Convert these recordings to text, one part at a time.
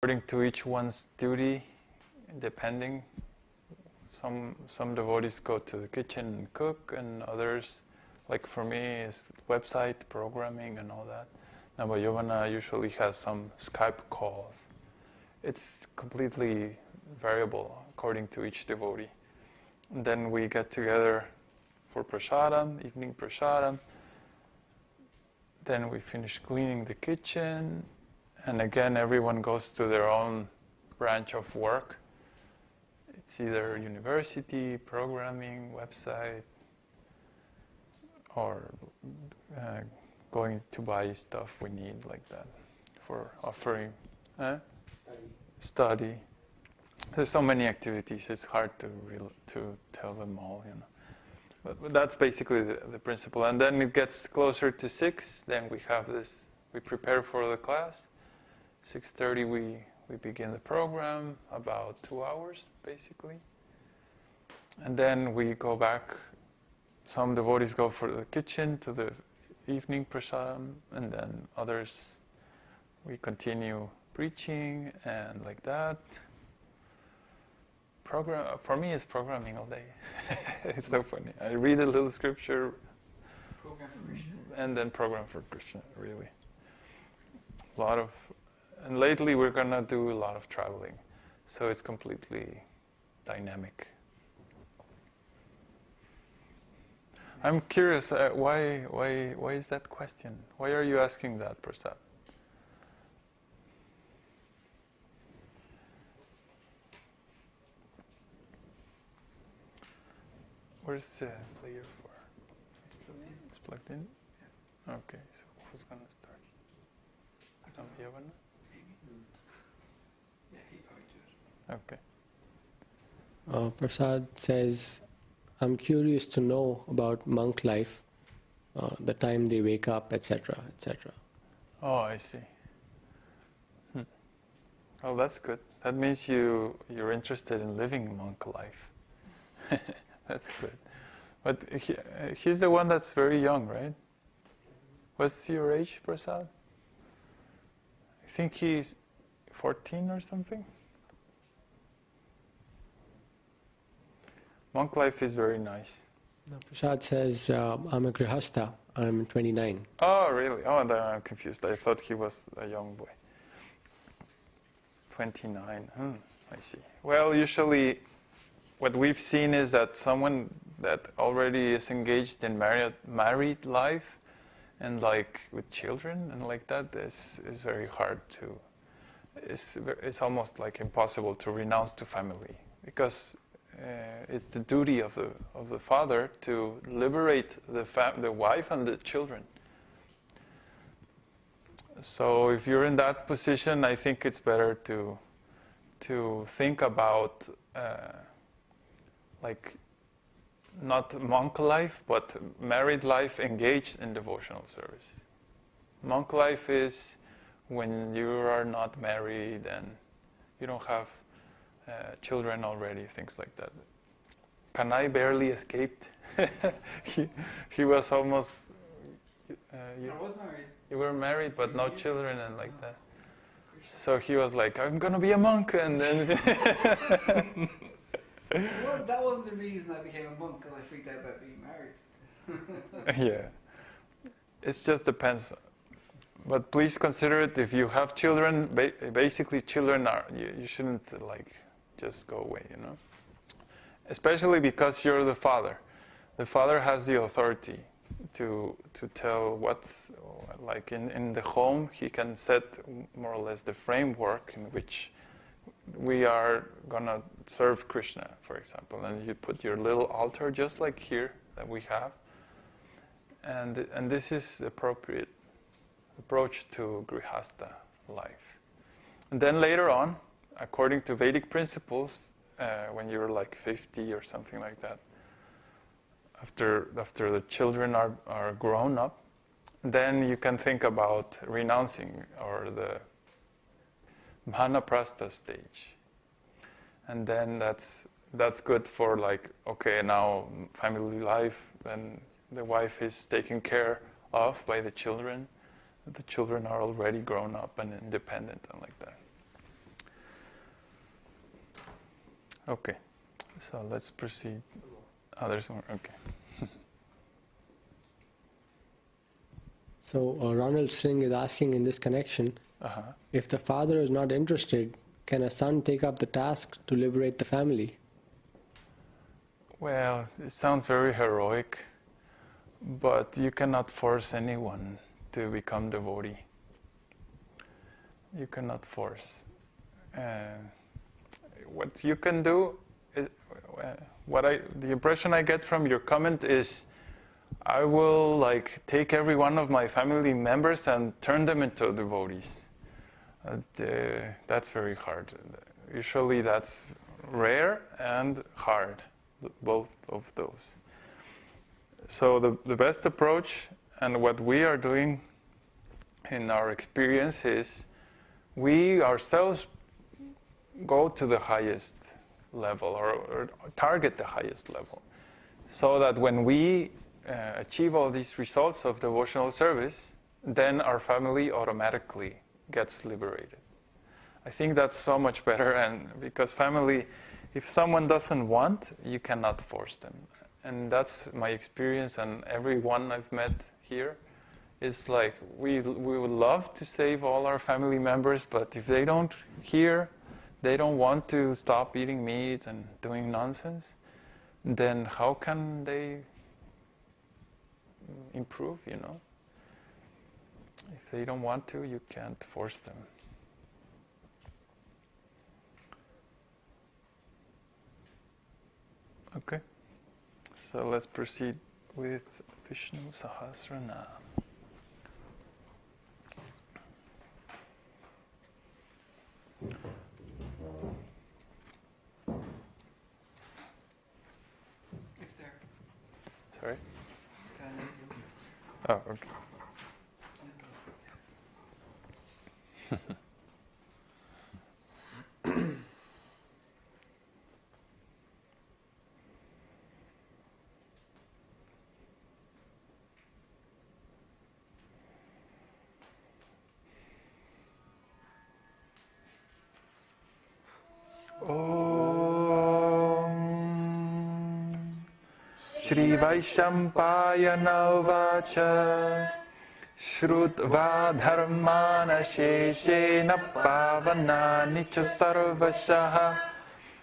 according to each one's duty, depending. Some devotees go to the kitchen and cook, and others, like for me, is website programming and all that. Navayavana usually has some Skype calls. It's completely variable according to each devotee. And then we get together for prasadam, evening prasadam. Then we finish cleaning the kitchen, and again everyone goes to their own branch of work. It's either university, programming, website, or going to buy stuff we need like that for offering. Study. There's so many activities, it's hard to tell them all, you know. But that's basically the principle. And then it gets closer to 6, then we have this, we prepare for the class. 6:30 we begin the program, about 2 hours basically. And then we go back, some devotees go for the kitchen to the evening prasadam, and then others, we continue preaching and like that. For me, it's programming all day. It's so funny. I read a little scripture, Program for Krishna. And then program for Krishna, really. And lately we're gonna do a lot of traveling, so it's completely dynamic. I'm curious, why is that question? Why are you asking that, Prasad? Where's the player for? It's plugged in? Okay, so who's going to start? Yavana? Yeah, he probably do it. Okay. Prasad says, I'm curious to know about monk life, the time they wake up, etc., etc. Oh, I see. Oh, that's good. That means you're interested in living monk life. That's good. But he's the one that's very young, right? What's your age, Prasad? I think he's 14 or something. Monk life is very nice. No, Prasad says, I'm a grihasta, I'm 29. Oh, really? Oh, then I'm confused. I thought he was a young boy. 29. I see. Well, usually what we've seen is that someone that already is engaged in married life and like with children and like that is very hard to. It's almost like impossible to renounce to family, because it's the duty of the father to liberate the wife and the children. So if you're in that position, I think it's better to think about like not monk life, but married life engaged in devotional service. Monk life is when you are not married and you don't have children already, things like that. Kanai barely escaped. he was almost... I was married. You were married, but no children and like that. So he was like, I'm going to be a monk, and then... Well, that wasn't the reason I became a monk, because I freaked out about being married. Yeah. It just depends. But please consider it, if you have children, basically children are, you shouldn't like just go away, you know. Especially because you're the father. The father has the authority to tell what's, like in the home, he can set more or less the framework in which we are gonna serve Krishna, for example. And you put your little altar just like here that we have. And this is the appropriate approach to grihasta life. And then later on, according to Vedic principles, when you're like 50 or something like that, after the children are grown up, then you can think about renouncing, or the Vanaprastha stage. And then that's good for like, okay, now family life, then the wife is taken care of by the children. The children are already grown up and independent and like that. Okay, so let's proceed. Oh, there's more. Okay. So Ronald Singh is asking in this connection, if the father is not interested, can a son take up the task to liberate the family? Well, it sounds very heroic, but you cannot force anyone to become devotee. You cannot force. What you can do, is, the impression I get from your comment is, I will take every one of my family members and turn them into devotees. That's very hard. Usually that's rare and hard, both of those. So the best approach, and what we are doing in our experience, is we ourselves go to the highest level, or target the highest level, so that when we achieve all these results of devotional service, then our family automatically gets liberated. I think that's so much better, and because family, if someone doesn't want, you cannot force them. And that's my experience, and everyone I've met here is we would love to save all our family members, but if they don't hear, they don't want to stop eating meat and doing nonsense, then how can they improve, If they don't want to, you can't force them. Okay, so let's proceed with Viṣṇusahasranāma. It's there. Sorry? Can I do? Oh, okay. Śrī Vaishampāyana Uvaca Śrutva dharmana sheshena pavanani cha sarvashaha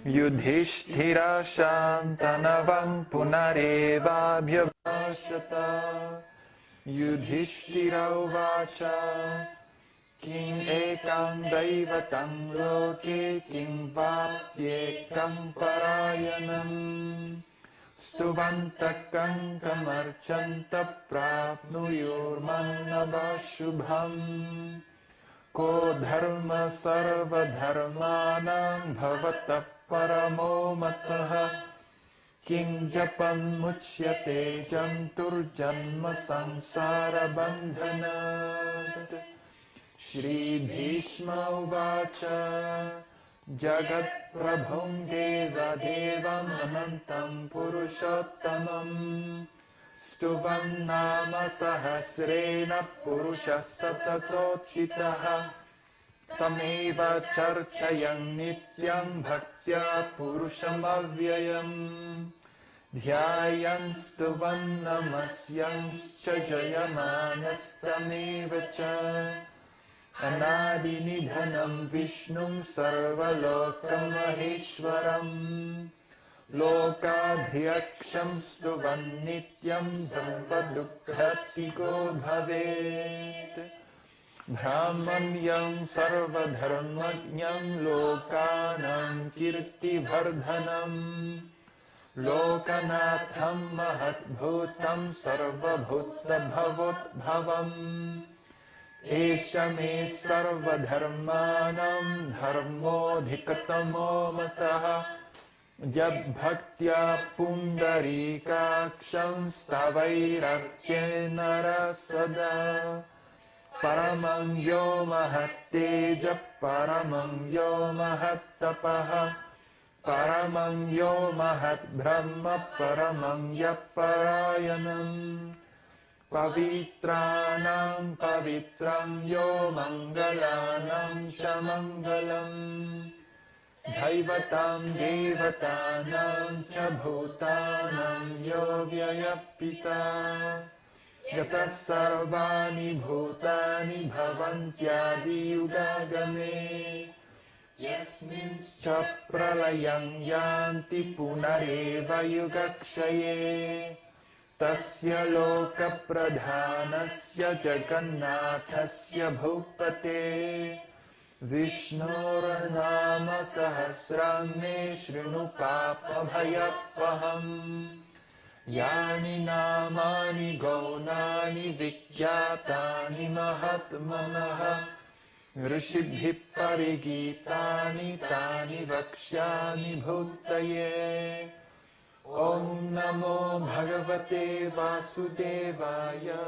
Yudhishthira shantanavam punareva bhyavashata Yudhishthira uvacha Kim ekam daivatam loke kim vapyekam parayanam Stuvantakam kamarchanta prapnuyurmannavashubham Ko dharma sarva dharmanam bhavata paramo mataha Kim japan muchyate jantur janma sansara bandhanat Śrī Viṣṇusahasranāma Jagat Prabhum Deva Devam Anantam Purushottamam Stuvam Nama Sahasrena Purusha Satatothitaha Tameva Charchayam Nityam Bhaktya Purusham Avyayam Dhyayan Stuvam Namasyam Jayamanastameva Cha Anadi Nidhanam Vishnum Sarvalokam Maheshwaram Lokadhyaksham Stuvan Nityam Sarvadukhatiko Bhavet Brahmanyam Sarvadharmanyam Lokanam Kirti Vardhanam Lokanatham Mahatbhutam Sarvabhutta Bhavot Bhavam Esha me sarva dharmanam dharmodhikatamo mataha Yad bhaktya pundarikaksham stavairarchena rasada Paramam yo mahatteja paramam yo mahattapaha Paramam yo mahatbrahma paramam yaparayanam Pavitranam pavitram yo mangalanam cha mangalam Dhaivatam Devatanam Cha Bhutanam Yo Vyayapita Yata Sarvani Bhutani Bhavantyadi Yugagame Yasminscha Pralayam Yanti Punareva Yugakshaye Tasya Loka Pradhanasya Jagannathasya Bhupate Vishnurnama Sahasrame Shrinu Papa Bhayapaham Yani Namani Gaunani Vikyatani Mahatmanaha Rishibhi Parigitani Tani Vakshani Bhutaye Om Namo Bhagavate Vasudevaya